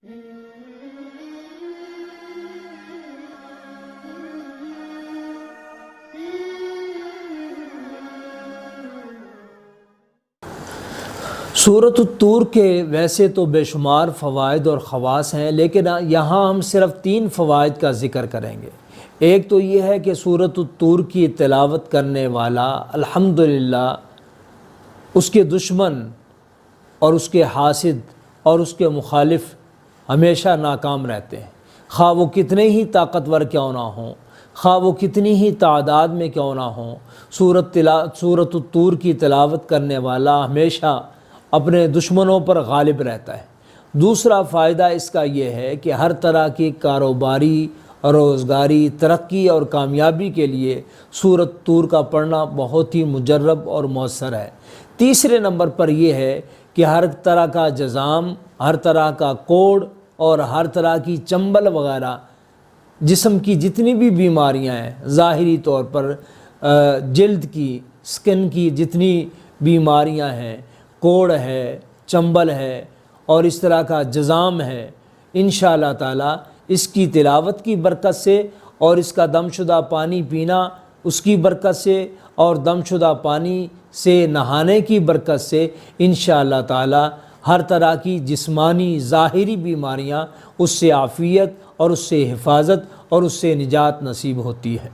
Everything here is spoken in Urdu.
سورۃ الطور کے ویسے تو بے شمار فوائد اور خواص ہیں، لیکن یہاں ہم صرف 3 فوائد کا ذکر کریں گے۔ ایک تو یہ ہے کہ سورۃ الطور کی تلاوت کرنے والا الحمدللہ اس کے دشمن اور اس کے حاسد اور اس کے مخالف ہمیشہ ناکام رہتے ہیں، خواہ وہ کتنے ہی طاقتور کیوں نہ ہوں، خواہ وہ کتنی ہی تعداد میں کیوں نہ ہوں۔ سورۃ الطور کی تلاوت کرنے والا ہمیشہ اپنے دشمنوں پر غالب رہتا ہے۔ دوسرا فائدہ اس کا یہ ہے کہ ہر طرح کی کاروباری، روزگاری، ترقی اور کامیابی کے لیے سورۃ الطور کا پڑھنا بہت ہی مجرب اور مؤثر ہے۔ تیسرے نمبر پر یہ ہے کہ ہر طرح کا جذام، ہر طرح کا کوڑ اور ہر طرح کی چنبل وغیرہ، جسم کی جتنی بھی بیماریاں ہیں، ظاہری طور پر جلد کی، سکن کی جتنی بیماریاں ہیں، کوڑ ہے، چنبل ہے اور اس طرح کا جذام ہے، انشاءاللہ تعالی اس کی تلاوت کی برکت سے اور اس کا دم شدہ پانی پینا اس کی برکت سے اور دم شدہ پانی سے نہانے کی برکت سے انشاءاللہ تعالی ہر طرح کی جسمانی ظاہری بیماریاں اس سے عافیت اور اس سے حفاظت اور اس سے نجات نصیب ہوتی ہے۔